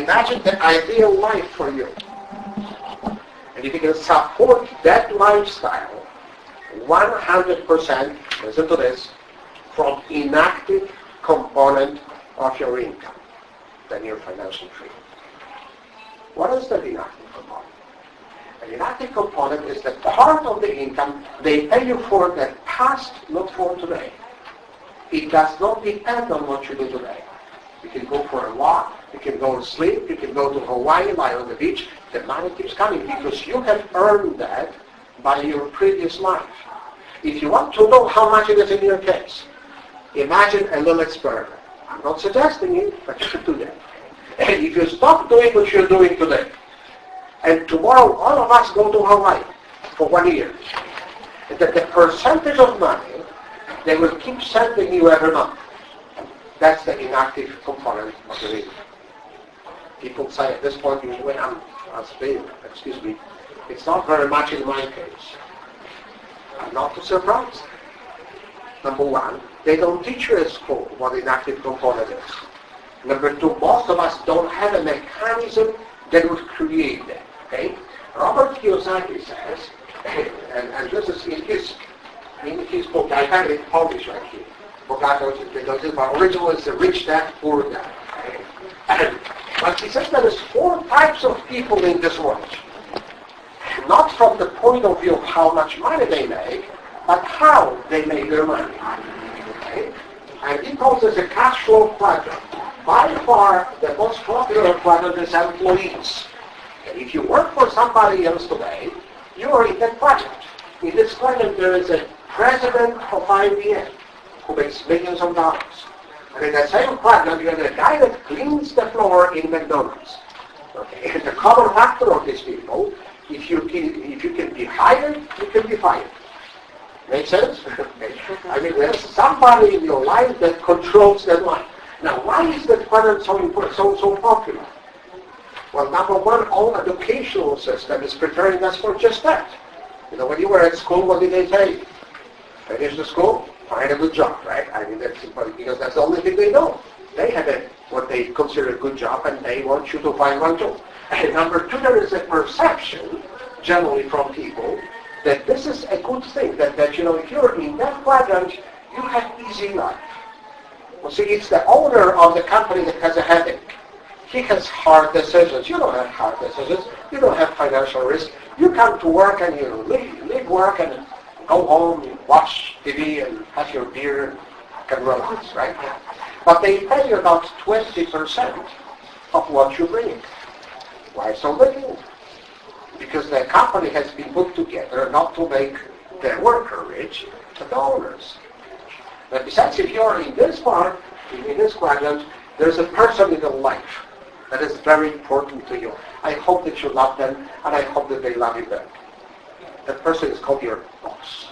imagine the ideal life for you. And if you can support that lifestyle 100%, listen to this, from inactive component of your income, then you're financially free. What is the inactive component? An inactive component is the part of the income they pay you for the past, not for today. It does not depend on what you do today. You can go for a walk, you can go to sleep, you can go to Hawaii, lie on the beach. The money keeps coming because you have earned that by your previous life. If you want to know how much it is in your case, imagine a little experiment. I'm not suggesting it, but you should do that. And if you stop doing what you're doing today, and tomorrow all of us go to Hawaii for 1 year, that the percentage of money they will keep sending you every month, that's the inactive component of the income. People say at this point, usually I'm Zbig, excuse me, it's not very much in my case. I'm not too surprised. Number one, they don't teach you at school what the inactive component is. Number two, most of us don't have a mechanism that would create that. Okay? Robert Kiyosaki says, and this is in his book, I have it published right here. My original is the Rich Dad, Poor Dad. Okay? But he says there is 4 types of people in this world. Not from the point of view of how much money they make, but how they make their money. Okay? And he calls this a cash flow quadrant. By far, the most popular quadrant is employees. And if you work for somebody else today, you are in that quadrant. In this quadrant, there is a president of IBM who makes millions of dollars. And in that same quadrant, you have a guy that cleans the floor in McDonald's. Okay? And the common factor of these people, if you can be hired, you can be fired. Make sense? I mean, there's somebody in your life that controls that life. Now, why is that quadrant so important, so popular? Well, number one, our educational system is preparing us for just that. You know, when you were at school, what did they say? Finish the school, find a good job, right? I mean, that's because that's the only thing they know. They have what they consider a good job, and they want you to find one too. And number two, there is a perception, generally from people, that this is a good thing, that you know, if you're in that quadrant, you have easy life. Well, see, it's the owner of the company that has a headache. He has hard decisions. You don't have hard decisions. You don't have financial risk. You come to work and you leave work and go home, you watch TV and have your beer and can relax, right? But they pay you about 20% of what you bring. Why so little? Because the company has been put together not to make the worker rich, but the owners. But besides, if you're in this part, in this quadrant, there's a person in your life that is very important to you. I hope that you love them, and I hope that they love you back. That person is called your boss.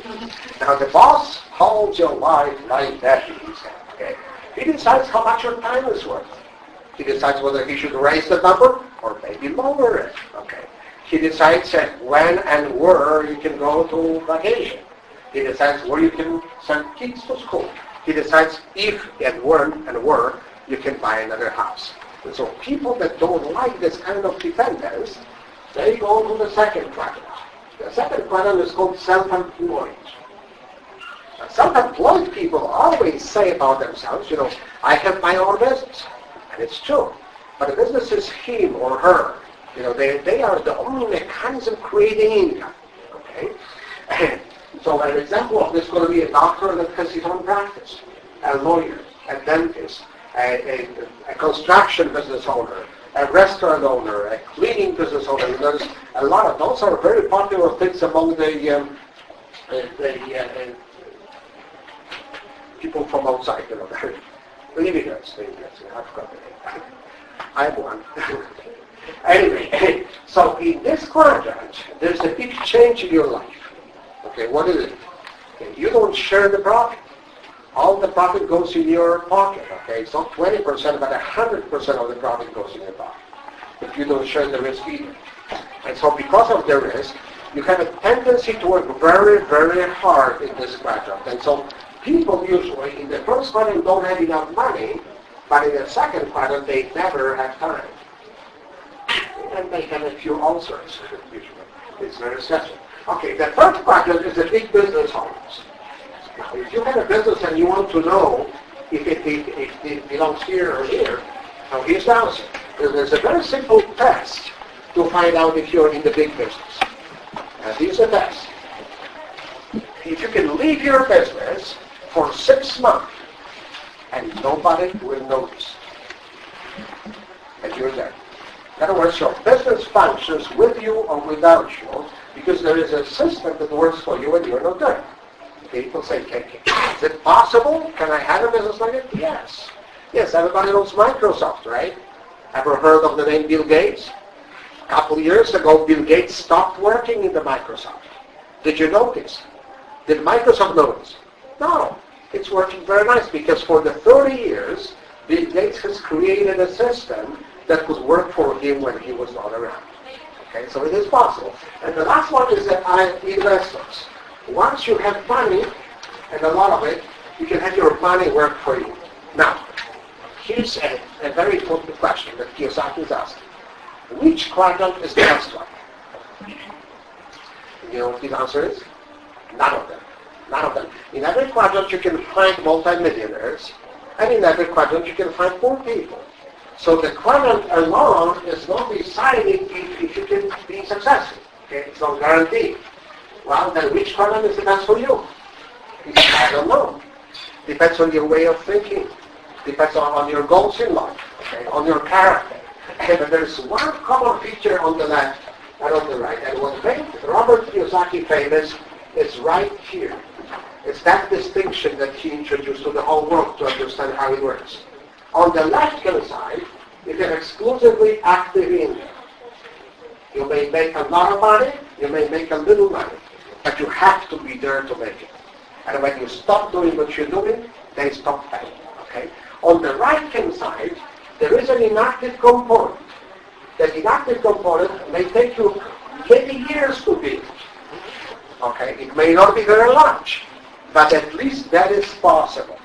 Okay? Now, the boss holds your life like that in his hand. Okay? He decides how much your time is worth. He decides whether he should raise the number or maybe lower it. Okay? He decides when and where you can go to vacation. He decides where you can send kids to school. He decides if and when and where you can buy another house. And so people that don't like this kind of dependence, they go to the second quadrant. The second quadrant is called self-employed. Now, self-employed people always say about themselves, you know, I have my own business. And it's true. But the business is him or her. You know, they are the only mechanism creating income. Okay? So an example of this is going to be a doctor that has his own practice, a lawyer, a dentist, a construction business owner, a restaurant owner, a cleaning business owner. There's a lot of those are very popular things among the people from outside. You know, immigrants. I forgot the name. I'm one. Anyway, so in this quadrant, there's a big change in your life. Okay, what is it? Okay, you don't share the profit. All the profit goes in your pocket. Okay, it's not 20%, but 100% of the profit goes in your pocket. But you don't share the risk either. And so because of the risk, you have a tendency to work very, very hard in this quadrant. And so people usually in the first quadrant don't have enough money But in the second quadrant, they never have time. And they have a few ulcers, usually. It's very stressful. Okay, the third quadrant is the big business owners. Now, if you have a business and you want to know if it belongs here or here, now here's the answer. There's a very simple test to find out if you're in the big business. And here's the test. If you can leave your business for 6 months and nobody will notice, and you're there. In other words, your business functions with you or without you because there is a system that works for you and you're not there. People say, is it possible? Can I have a business like it? Yes. Yes, everybody knows Microsoft, right? Ever heard of the name Bill Gates? A couple years ago, Bill Gates stopped working in the Microsoft. Did you notice? Did Microsoft notice? No. It's working very nice because for the 30 years, Bill Gates has created a system that could work for him when he was not around. Okay, so it is possible. And the last one is that investors. Once you have money, and a lot of it, you can have your money work for you. Now, here's a very important question that Kiyosaki is asking. Which quadrant is the best one? You know what his answer is? None of them. None of them. In every quadrant you can find multimillionaires, and in every quadrant you can find poor people. So the quadrant alone is not deciding if you can be successful. Okay? It's not guaranteed. Well, then which quadrant is the best for you? I don't know. Depends on your way of thinking. Depends on your goals in life, okay? On your character. And there's one common feature on the left and on the right. And what made Robert Kiyosaki famous is right here. It's that distinction that he introduced to the whole world to understand how it works. On the left-hand side, you can exclusively active income. You may make a lot of money, you may make a little money, but you have to be there to make it. And when you stop doing what you're doing, they stop paying. Okay? On the right-hand side, there is an inactive component. That inactive component may take you many years to build. Okay? It may not be very large, but at least that is possible.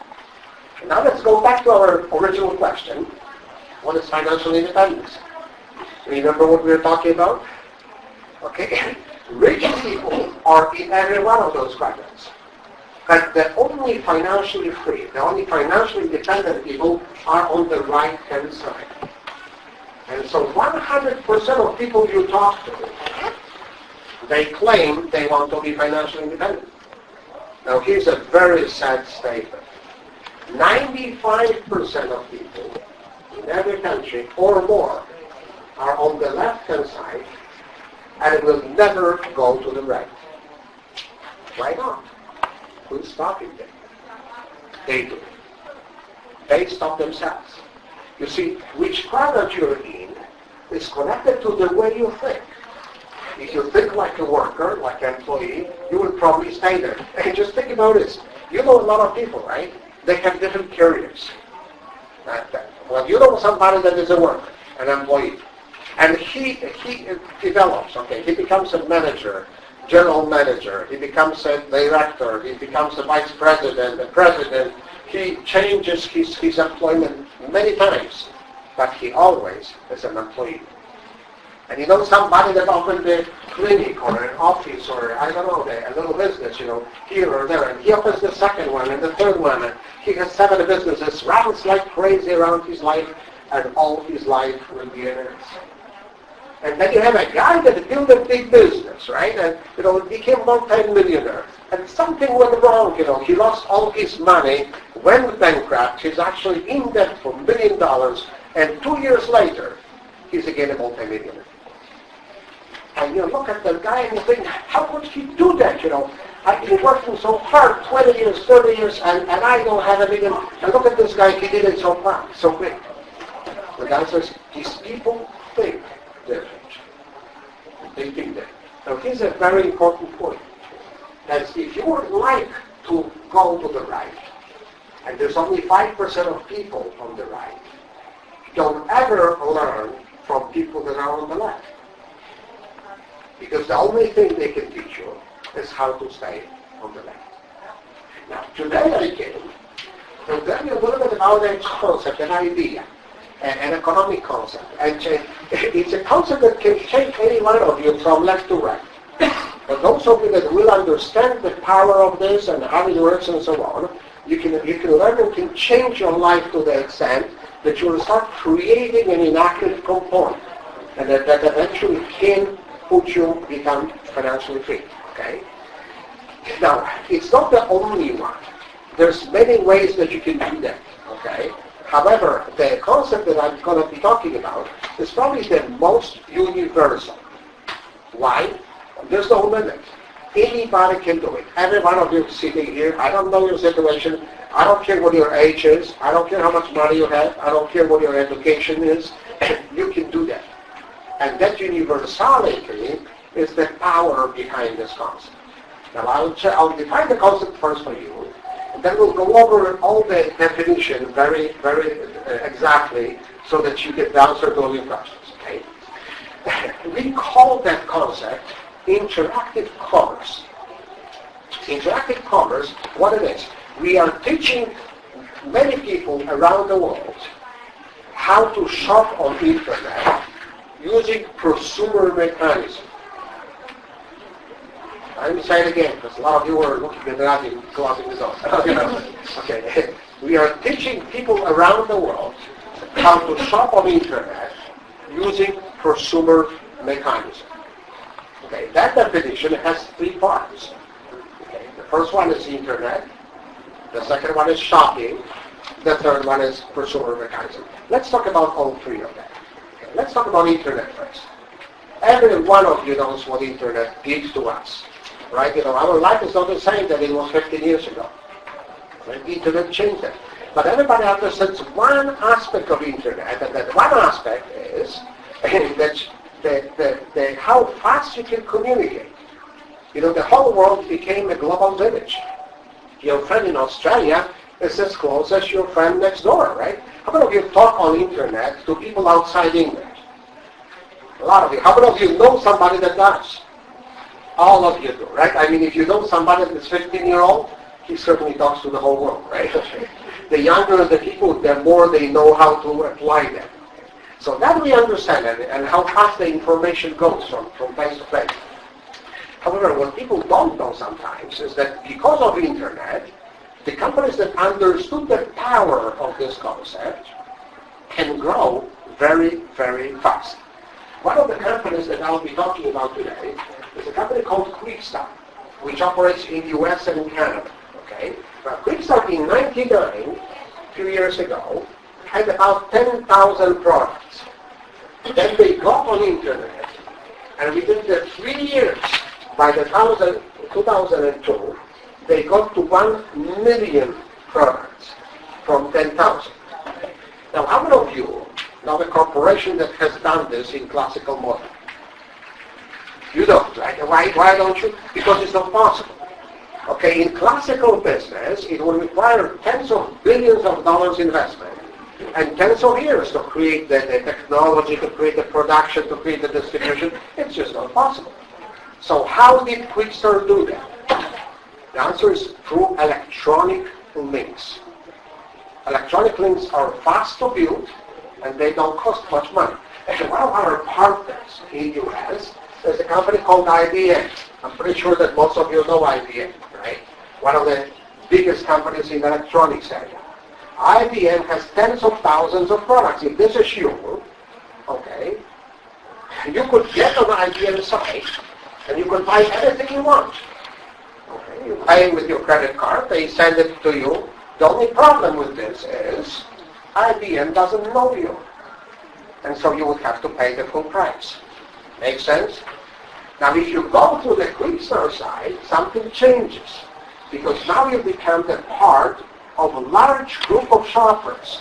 Now let's go back to our original question. What is financial independence? Remember what we were talking about? Okay? Rich people are in every one of those quadrants. But the only financially free, the only financially independent people are on the right-hand side. And so 100% of people you talk to, they claim they want to be financially independent. Now here's a very sad statement. 95% of people in every country or more are on the left-hand side and will never go to the right. Why not? Who's stopping them? They do. They stop themselves. You see, which quadrant you're in is connected to the way you think. If you think like a worker, like an employee, you will probably stay there. And just think about this. You know a lot of people, right? They have different careers. Well, you know somebody that is a worker, an employee, and he develops, okay, he becomes a manager, general manager, he becomes a director, he becomes a vice president, a president, he changes his employment many times, but he always is an employee. And you know somebody that opened a clinic or an office or, I don't know, a little business, you know, here or there, and he opens the second one and the third one, and he has 7 businesses, runs like crazy around his life, and all his life will be in it. And then you have a guy that built a big business, right, and, you know, became multi-millionaire. And something went wrong, you know, he lost all his money, went bankrupt, he's actually in debt for $1 million, and 2 years later, he's again a multi-millionaire. And you look at the guy and you think, how could he do that, you know? I've been working so hard, 20 years, 30 years, and I don't have $1 million. And look at this guy, he did it so fast, so quick. The answer is, these people think different. They think that. Now here's a very important point. That if you would like to go to the right, and there's only 5% of people on the right, don't ever learn from people that are on the left. Because the only thing they can teach you is how to stay on the left. Now, today I came I'll tell you a little bit about a concept, an idea, an economic concept. And it's a concept that can take any one of you from left to right. But those of you that will understand the power of this and how it works and so on, you can learn and can change your life to the extent that you will start creating an inactive component, and that eventually can put you become financially free. Okay. Now, it's not the only one. There's many ways that you can do that. Okay. However, the concept that I'm going to be talking about is probably the most universal. Why? There's no limit. Anybody can do it. Every one of you sitting here, I don't know your situation. I don't care what your age is. I don't care how much money you have. I don't care what your education is. You can do that. And that universality is the power behind this concept. Now, I'll define the concept first for you, and then we'll go over all the definition very, very exactly so that you get the answer to all your questions. Okay? We call that concept interactive commerce. Interactive commerce, what it is, we are teaching many people around the world how to shop on the internet using prosumer mechanism. Let me say it again, because a lot of you are looking at that and closing the door. Okay. We are teaching people around the world how to shop on the internet using prosumer mechanism. Okay, that definition has three parts. Okay, the first one is internet. The second one is shopping. The third one is prosumer mechanism. Let's talk about all three of them. Okay, let's talk about internet first. Every one of you knows what internet gives to us. Right? You know, our life is not the same that it was 15 years ago. Right? The internet changed it. But everybody understands one aspect of internet, and that one aspect is that how fast you can communicate. You know, the whole world became a global village. Your friend in Australia is as close as your friend next door, right? How many of you talk on internet to people outside England? A lot of you. How many of you know somebody that does? All of you do, right? I mean, if you know somebody that's 15-year-old, he certainly talks to the whole world, right? The younger the people, the more they know how to apply them. So that we understand and how fast the information goes from place to place. However, what people don't know sometimes is that because of the internet, the companies that understood the power of this concept can grow very, very fast. One of the companies that I'll be talking about today is a company called QuickStart, which operates in the US and in Canada. Okay? Now, QuickStart in 1999, a few years ago, had about 10,000 products. Then they got on the internet, and within the 3 years, by the 2002, they got to 1 million products from 10,000. Now, how many of you know a corporation that has done this in classical model? You don't, right? Why don't you? Because it's not possible. Okay, in classical business, it will require tens of billions of dollars investment and tens of years to create the technology, to create the production, to create the distribution. It's just not possible. So how did QuickStart do that? The answer is through electronic links. Electronic links are fast to build and they don't cost much money. And one of our partners in the US is a company called IBM. I'm pretty sure that most of you know IBM, right? One of the biggest companies in the electronics area. IBM has tens of thousands of products. If this is you, okay, you could get on the IBM site and you could buy anything you want. Okay, you pay with your credit card, they send it to you. The only problem with this is IBM doesn't know you. And so you would have to pay the full price. Make sense? Now if you go to the QuickStart site, something changes. Because now you become the part of a large group of shoppers.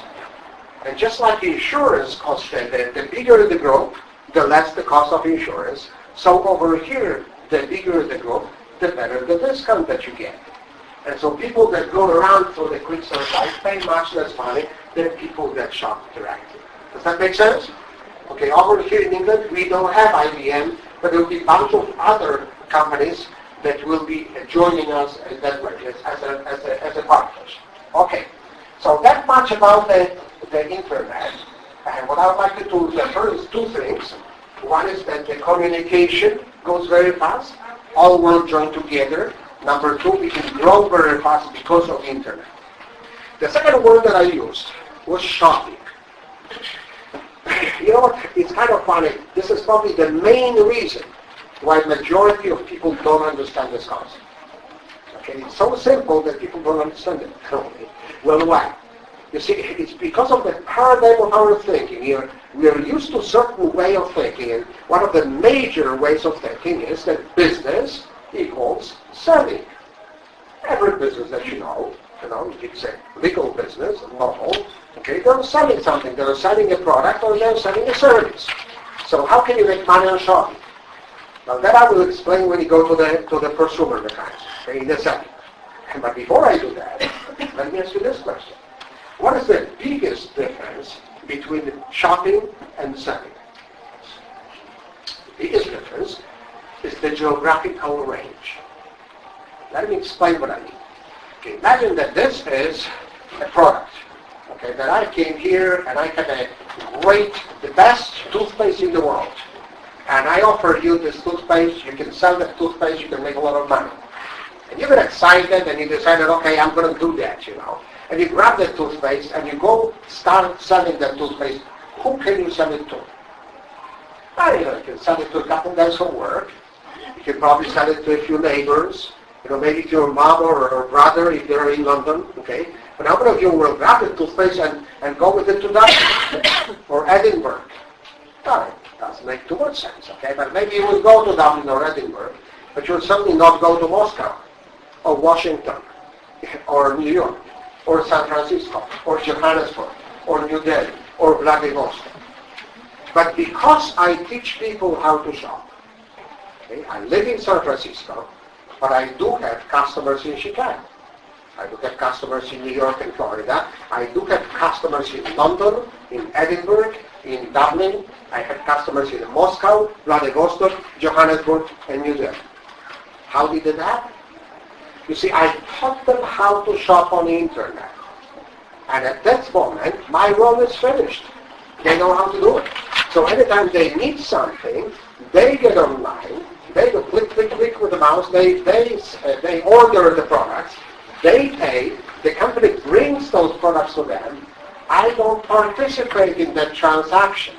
And just like insurance costs, the bigger the group, the less the cost of insurance. So over here, the bigger the group, the better the discount that you get. And so people that go around through the QuickStart site pay much less money than people that shop directly. Does that make sense? Okay, over here in England, we don't have IBM, but there will be a bunch of other companies that will be joining us in that way as a partners. Okay, So that much about the internet. And what I would like to do, the first two things. One is that the communication goes very fast. All world join together. Number two, we can grow very fast because of internet. The second word that I used was shopping. You know what? It's kind of funny. This is probably the main reason why majority of people don't understand this concept. Okay, it's so simple that people don't understand it. Well, why? You see, it's because of the paradigm of our thinking. We are used to a certain way of thinking, and one of the major ways of thinking is that business equals selling. Every business that you know, if it's a legal business, normal, okay, they're selling something. They're selling a product or they're selling a service. So how can you make money on shopping? Now that I will explain when you go to the prosumer mechanism, okay, in a second. But before I do that, let me ask you this question. What is the biggest difference between shopping and selling? The biggest difference is the geographical range. Let me explain what I mean. Okay, imagine that this is a product. Okay, that I came here and I have the best toothpaste in the world. And I offer you this toothpaste, you can sell that toothpaste, you can make a lot of money. And you get excited and you decided, okay, I'm going to do that, And you grab the toothpaste and you go start selling that toothpaste. Who can you sell it to? Well, you can sell it to a couple guys from work. You can probably sell it to a few neighbors. Maybe to your mom or brother if they're in London, okay? But how many of you will grab the toothpaste and go with it to Dublin or Edinburgh? Well, it doesn't make too much sense, okay? But maybe you will go to Dublin or Edinburgh, but you'll certainly not go to Moscow or Washington or New York or San Francisco or Johannesburg or New Delhi or Vladivostok. But because I teach people how to shop, okay, I live in San Francisco, but I do have customers in Chicago. I do have customers in New York and Florida. I do have customers in London, in Edinburgh, in Dublin. I have customers in Moscow, Vladivostok, Johannesburg, and New Delhi. How did it happen? You see, I taught them how to shop on the internet. And at that moment, my role is finished. They know how to do it. So anytime they need something, they get online. They go click, click, click with the mouse. They order the products. They pay. The company brings those products to them. I don't participate in that transaction.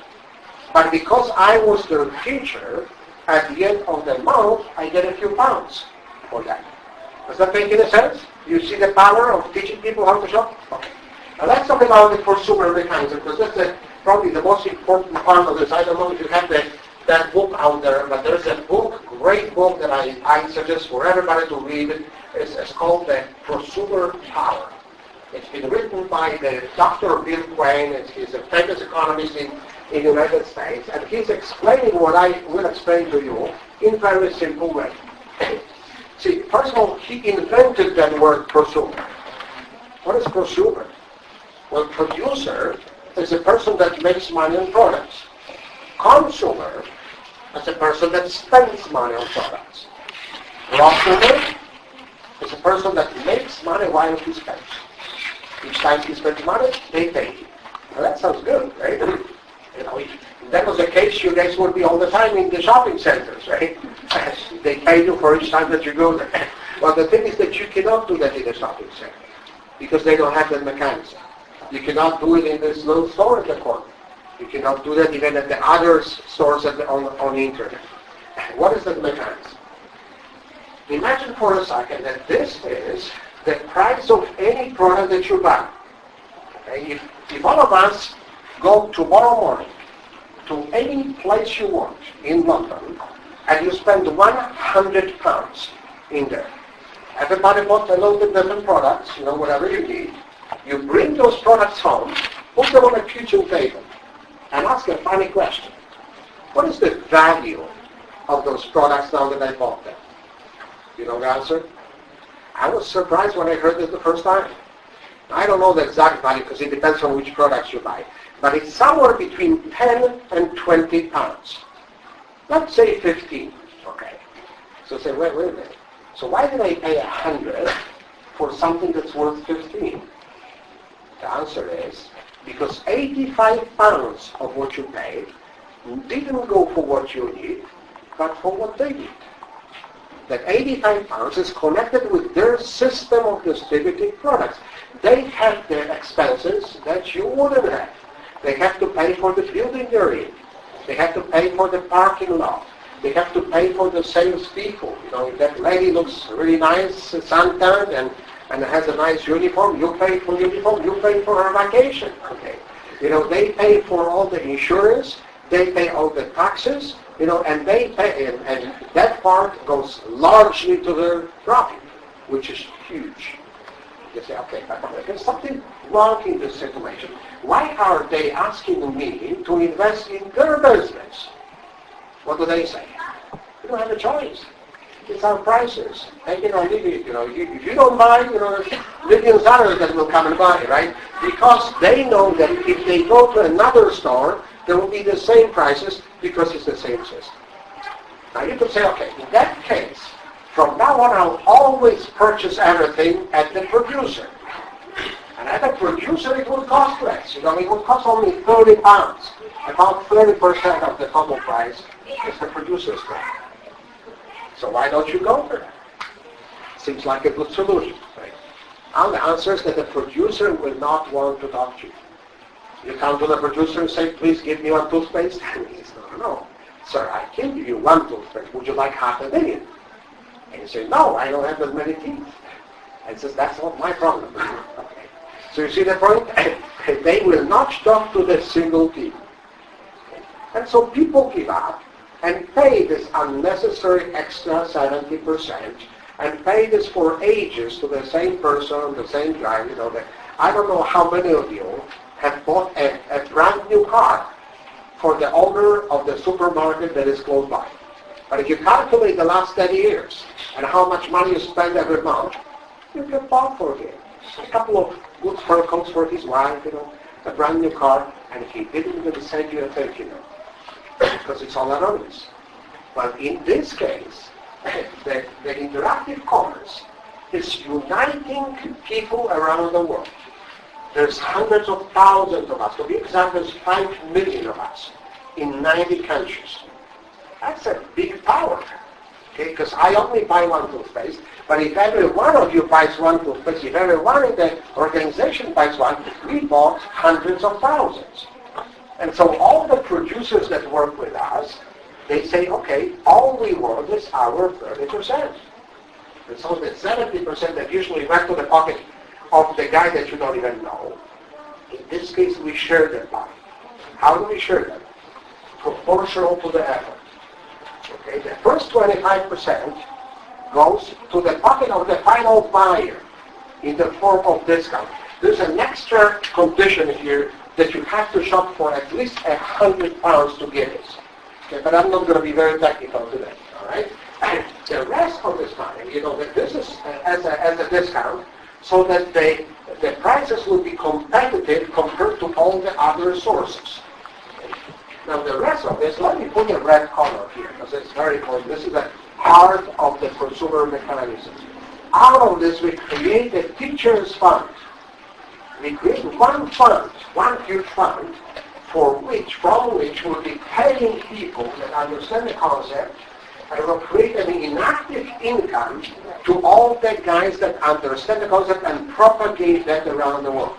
But because I was their teacher, at the end of the month, I get a few pounds for that. Does that make any sense? You see the power of teaching people how to shop? Okay. Now let's talk about the consumer mechanism, because that's probably the most important part of this. I don't know if you have that book out there, but there's a book, great book that I suggest for everybody to read. It's called The Prosumer Power. It's been written by the Dr. Bill Quain. He's a famous economist in the United States, and he's explaining what I will explain to you in a very simple way. See, first of all, he invented that word prosumer. What is prosumer? Well, producer is a person that makes money on products. Consumer is a person that spends money on products. Prosumer is a person that makes money while he spends. Each time he spends money, they pay him. Well, that sounds good, right? If that was the case, you guys would be all the time in the shopping centers, right? They pay you for each time that you go there. Well, the thing is that you cannot do that in a shopping center because they don't have that mechanism. You cannot do it in this little store at the corner. You cannot do that even at the other stores on the internet. What is that mechanism? Imagine for a second that this is the price of any product that you buy. Okay? If all of us go tomorrow morning to any place you want in London and you spend £100 in there, everybody bought a little bit different products, whatever you need. You bring those products home, put them on a kitchen table, and ask a funny question. What is the value of those products now that I bought them? You know the answer? I was surprised when I heard it the first time. I don't know the exact value because it depends on which products you buy. But it's somewhere between 10 and 20 pounds. Let's say 15. Okay. So say, wait a minute. So why did I pay 100 for something that's worth 15? The answer is because 85 pounds of what you paid didn't go for what you need, but for what they need. That 85 pounds is connected with their system of distributing products. They have their expenses that you wouldn't have. They have to pay for the building they're in. They have to pay for the parking lot. They have to pay for the salespeople. You know, if that lady looks really nice, suntanned, and has a nice uniform, you pay for uniform, you pay for her vacation. Okay. You know, they pay for all the insurance, they pay all the taxes, you know, and they pay, and that part goes largely to their profit, which is huge. You say, okay, but there's something wrong in this situation. Why are they asking me to invest in their business? What do they say? We don't have a choice. It's our prices. Take it or leave it. You know, if you don't buy, you know, there's millions of others that will come and buy, right? Because they know that if they go to another store, there will be the same prices because it's the same system. Now you could say, okay, in that case, from now on I'll always purchase everything at the producer. And at the producer it will cost less. You know, it will cost only 30 pounds. About 30% of the total price is the producer's price. So why don't you go for that? Seems like a good solution, right? And the answer is that the producer will not want to talk to you. You come to the producer and say, please give me one toothpaste. And he says, no, sir, I can give you one toothpaste. Would you like 500,000? And you say, no, I don't have that many teeth. And he says, that's not my problem. Okay. So you see the point? They will not talk to the single team. And so people give up and pay this unnecessary extra 70% and pay this for ages to the same person, the same guy. You know, I don't know how many of you have bought a brand new car for the owner of the supermarket that is close by. But if you calculate the last 10 years and how much money you spend every month, you can bought for him. A couple of good fur coats for his wife, you know, a brand new car, and he didn't even send you a thank you note because it's all anonymous. But in this case, the interactive commerce is uniting people around the world. There's hundreds of thousands of us. To be exact, there's 5 million of us in 90 countries. That's a big power. Okay, because I only buy one toothpaste, but if every one of you buys one toothpaste, if every one in the organization buys one, we bought hundreds of thousands. And so all the producers that work with us, they say, okay, all we want is our 30%. And so the 70% that usually went to the pocket of the guy that you don't even know, in this case we share that money. How do we share that? Proportional to the effort. Okay, the first 25% goes to the pocket of the final buyer in the form of discount. There's an extra condition here that you have to shop for at least £100 to get it. Okay, but I'm not going to be very technical today. All right. And the rest of this money, you know, this is as a discount, so that the prices will be competitive compared to all the other sources. Okay. Now the rest of this, let me put a red color here because it's very important. This is the heart of the consumer mechanism. Out of this, we create a teacher's fund. We create one fund, one huge fund, from which we'll be paying people that understand the concept, and will create an inactive income to all the guys that understand the concept and propagate that around the world.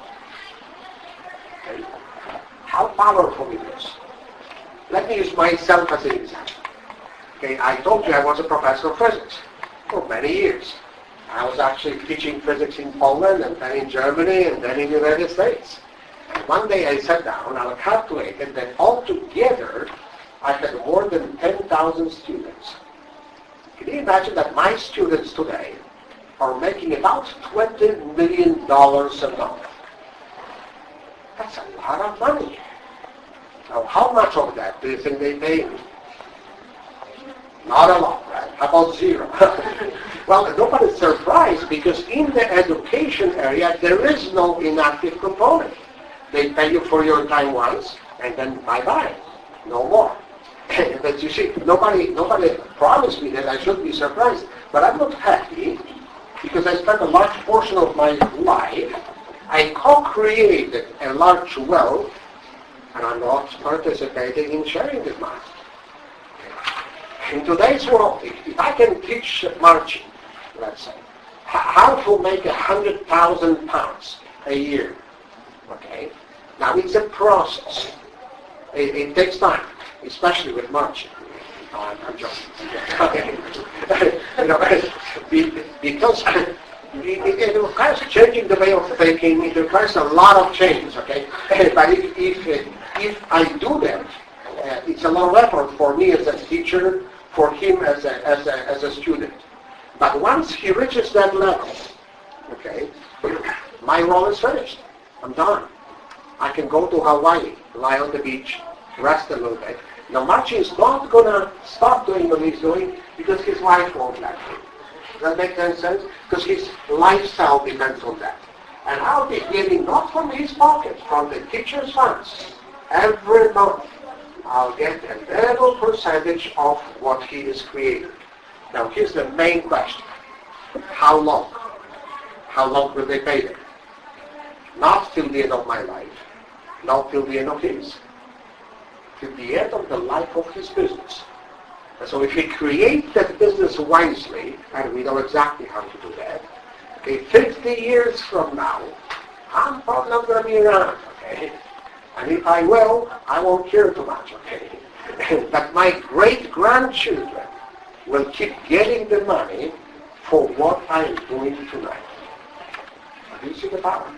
Okay. How powerful it is. Let me use myself as an example. Okay, I told you I was a professor of physics for many years. I was actually teaching physics in Poland, and then in Germany, and then in the United States. And one day I sat down and I calculated that altogether I had more than 10,000 students. Can you imagine that my students today are making about $20 million a month? That's a lot of money. Now, how much of that do you think they pay me? Not a lot, right? How about zero? Well, nobody's surprised because in the education area, there is no inactive component. They pay you for your time once, and then bye-bye. No more. But you see, nobody promised me that I should be surprised. But I'm not happy because I spent a large portion of my life I co-created a large wealth, and I'm not participating in sharing this money. In today's world, if I can teach marching, let's say, how to make 100,000 pounds a year, okay? Now it's a process. It takes time, especially with marching. I'm joking. Because it requires changing the way of thinking. It requires a lot of change, okay? But if I do that, it's a lot of effort for me as a teacher, for him as a student. But once he reaches that level, okay, my role is finished. I'm done. I can go to Hawaii, lie on the beach, rest a little bit. Now, marching is not going to stop doing what he's doing because his wife won't let him. Does that make any sense? Because his lifestyle depends on that. And I'll be giving not from his pocket, from the teacher's funds. Every month, I'll get a little percentage of what he is creating. Now, here's the main question. How long? How long will they pay them? Not till the end of my life. Not till the end of his. Till the end of the life of his business. And so if we create that business wisely, and we know exactly how to do that, okay, 50 years from now, I'm probably not going to be around, okay? And if I will, I won't care too much, okay? But my great-grandchildren will keep getting the money for what I'm doing tonight. Do you see the power?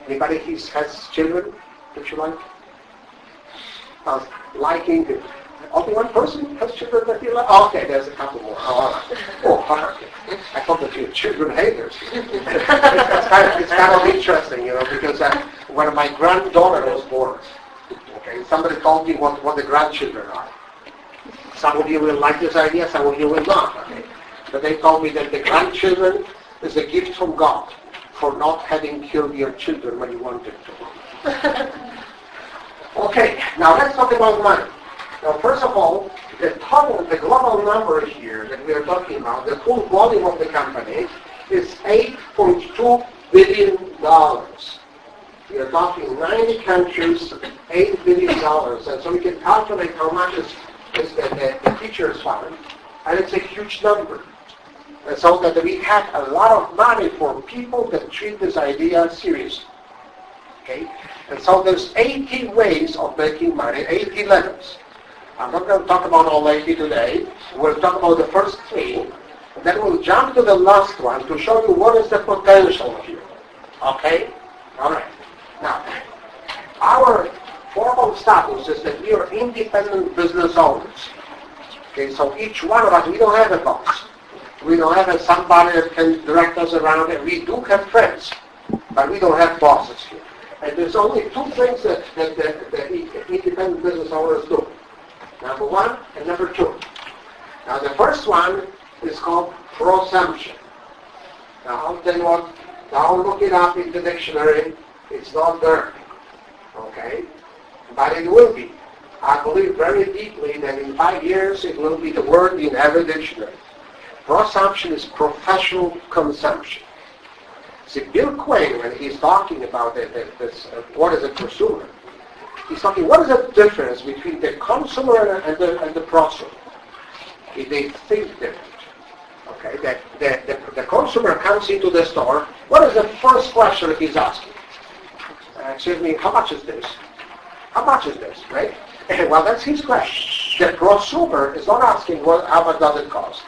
Anybody has children that you like? Liking it. Only one person has children that you like? Oh, okay, there's a couple more. I thought that you were children haters. It's kind of interesting, because when my granddaughter was born, okay, somebody told me what the grandchildren are. Some of you will like this idea, some of you will not. Okay? But they told me that the grandchildren is a gift from God for not having killed your children when you wanted to. Okay, now let's talk about money. Now, first of all, the global number here that we are talking about, the full volume of the company, is $8.2 billion. We are talking 90 countries, $8 billion. And so we can calculate how much is the teacher's fund, and it's a huge number. And so that we have a lot of money for people that treat this idea seriously. Okay? And so there's 80 ways of making money, 80 levels. I'm not going to talk about all 80 today. We'll talk about the first 3. And then we'll jump to the last one to show you what is the potential here. Okay? All right. Now, our formal status is that we are independent business owners. Okay, so each one of us, we don't have a boss. We don't have somebody that can direct us around, and we do have friends, but we don't have bosses here. And there's only 2 things that the independent business owners do. Number 1 and number 2. Now the first one is called prosumption. Now I'll tell you what, I'll look it up in the dictionary. It's not there. Okay? But it will be. I believe very deeply that in 5 years it will be the word in every dictionary. Prosumption is professional consumption. See, Bill Quain, when he's talking about what is a prosumer, he's talking, what is the difference between the consumer and the prosumer? They think different. Okay, the consumer comes into the store. What is the first question he's asking? Excuse me, how much is this? How much is this, right? Well, that's his question. The prosumer is not asking how much does it cost.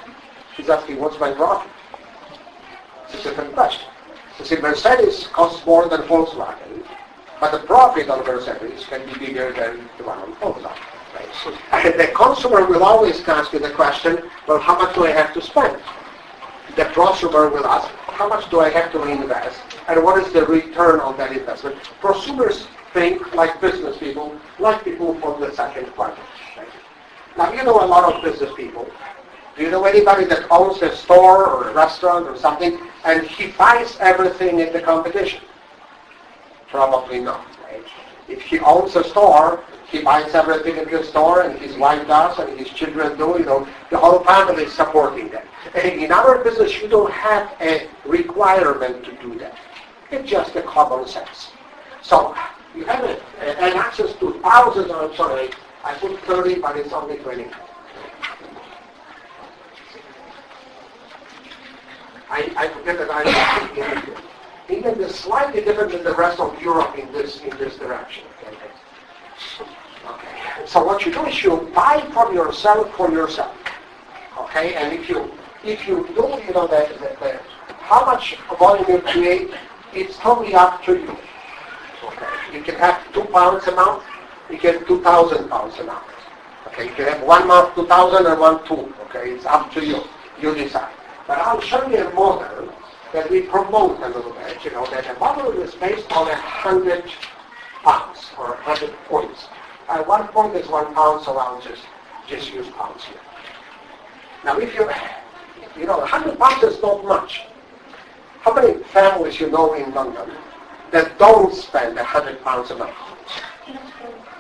He's asking, what's my profit? It's a different question. You see, Mercedes costs more than Volkswagen, but the profit on Mercedes can be bigger than the one on Volkswagen. Right? And the consumer will always ask you the question, well, how much do I have to spend? The prosumer will ask, how much do I have to invest? And what is the return on that investment? Prosumers think like business people, like people from the second quadrant. Right? Now, you know a lot of business people. Do you know anybody that owns a store or a restaurant or something, and he buys everything in the competition? Probably not, right? If he owns a store, he buys everything in the store, and his wife does, and his children do, the whole family is supporting that. And in our business, you don't have a requirement to do that. It's just a common sense. So you have an access to thousands, I'm sorry, I put 30, but it's only 20. I forget that I'm England is slightly different than the rest of Europe in this direction. Okay. So what you do is you buy from yourself for yourself. Okay, and if you do, how much volume you create, it's totally up to you. Okay, you can have £2 a month, you get 2,000 pounds a month. Okay, you can have 1 month 2,000 and 1 2. Okay, it's up to you. You decide. But I'll show you a model that we promote a little bit. That a model is based on 100 pounds or 100 points. 1 point is 1 pound, so I'll just use pounds here. Now, if 100 pounds is not much. How many families you know in London that don't spend 100 pounds a month?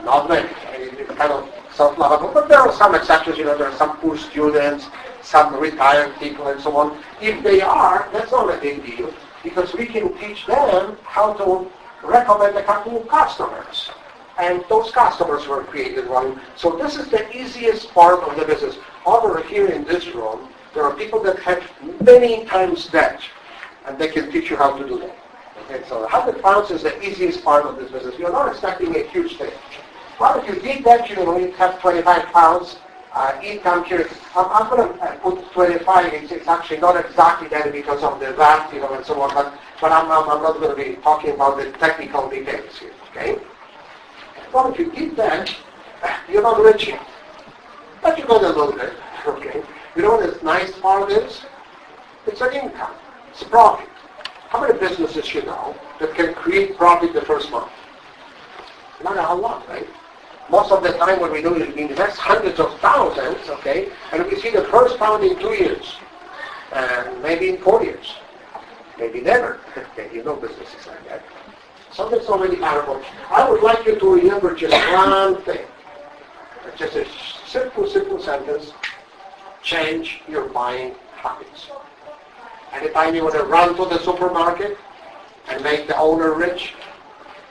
Not many. It's kind of self-lovable, but there are some exceptions. There are some poor students, some retired people, and so on. If they are, that's not a big deal, because we can teach them how to recommend a couple of customers. And those customers were created one. So this is the easiest part of the business. Over here in this room, there are people that have many times that, and they can teach you how to do that. Okay, so 100 pounds is the easiest part of this business. You're not expecting a huge thing. Well, if you did that, you have 25 pounds income here. I'm going to put 25. It's actually not exactly that because of the VAT, and so on. But I'm not going to be talking about the technical details here. Okay. Well, if you did that, you're not rich yet. But you got a little bit. Okay. You know what the nice part is? It's an income. It's a profit. How many businesses you know that can create profit the first month? Not a whole lot, right? Most of the time what we do is we invest hundreds of thousands, okay, and we see the first pound in 2 years, and maybe in 4 years, maybe never. Okay, businesses like that. So that's already terrible. I would like you to remember just one thing. Just a simple sentence. Change your buying habits. Anytime you want to run to the supermarket and make the owner rich,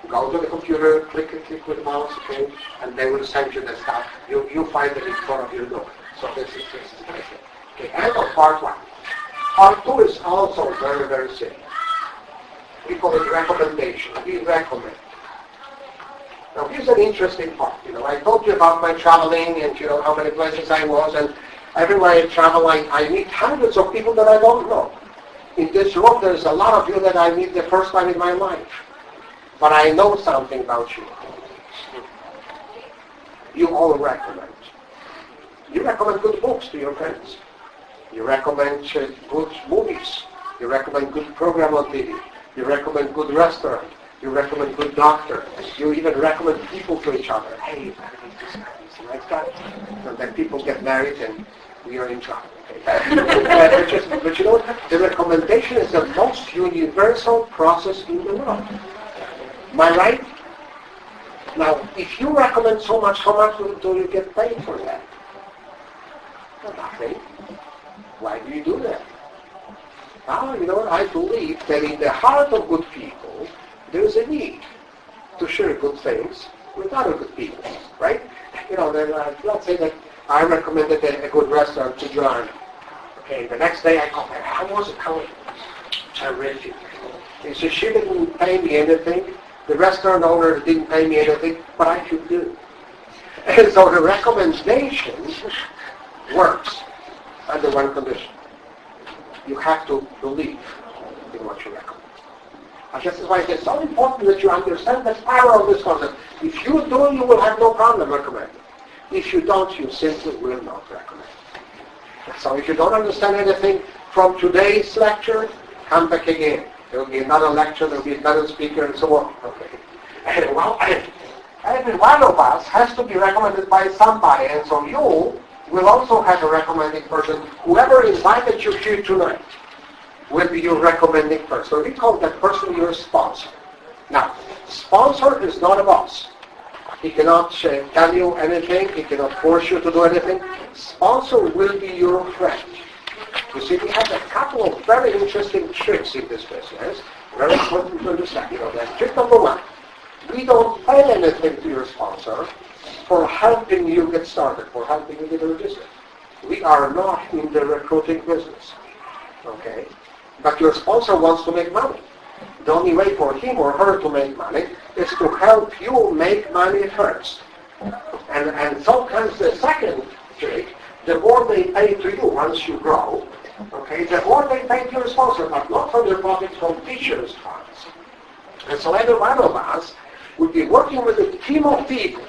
go to the computer, click with the mouse, okay, and they will send you the stuff. You find it in front of your door. So this is nice. Okay, end of part 1. Part 2 is also very, very simple. We call it recommendation. We recommend. Now here's an interesting part. I told you about my traveling and how many places I was, and everywhere I travel I meet hundreds of people that I don't know. In this room there's a lot of you that I meet the first time in my life. But I know something about you. You all recommend. You recommend good books to your friends. You recommend good movies. You recommend good program on TV. You recommend good restaurant. You recommend good doctor. You even recommend people to each other. Hey, you gotta meet this guy. He's a nice guy. And then people get married and we are in trouble. Okay? but you know what? The recommendation is the most universal process in the world. Am I right? Now, if you recommend so much, how much do you get paid for that? Nothing. Why do you do that? Well, I believe that in the heart of good people, there is a need to share good things with other good people, right? Let's say that I recommended a good restaurant to John. Okay, the next day I called her. How was it? Terrific. He said, she didn't pay me anything. The restaurant owner didn't pay me anything, but I could do. And so the recommendation works under one condition. You have to believe in what you recommend. And this is why it's so important that you understand the power of this concept. If you do, you will have no problem recommending. If you don't, you simply will not recommend. So if you don't understand anything from today's lecture, come back again. There will be another lecture, there will be another speaker, and so on. Okay. And every one of us has to be recommended by somebody, and so you will also have a recommending person. Whoever invited you here tonight will be your recommending person. So we call that person your sponsor. Now, sponsor is not a boss. He cannot tell you anything. He cannot force you to do anything. Sponsor will be your friend. You see, we have a couple of very interesting tricks in this business Very important to understand. That trick number one. We don't pay anything to your sponsor for helping you get started, for helping you get registered. We are not in the recruiting business. Okay? But your sponsor wants to make money. The only way for him or her to make money is to help you make money first. And sometimes the second trick, the more they pay to you once you grow, okay, the more they pay to your sponsor, but not from their pockets, from teachers' funds. And so every one of us will be working with a team of people.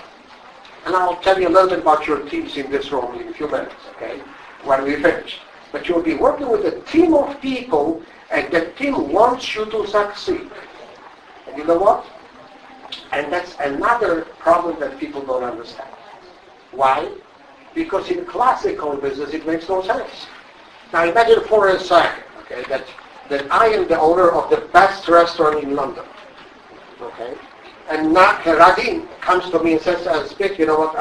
And I'll tell you a little bit about your teams in this room in a few minutes, okay, when we finish. But you'll be working with a team of people, and the team wants you to succeed. And you know what? And that's another problem that people don't understand. Why? Because in classical business it makes no sense. Now imagine for a second, okay, that I am the owner of the best restaurant in London. Okay? And Radim comes to me and says, Zbig, you know what,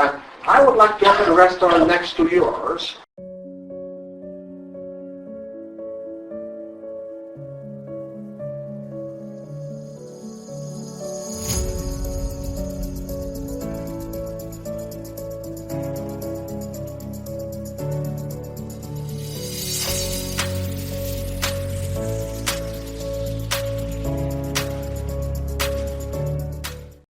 I would like to open a restaurant next to yours.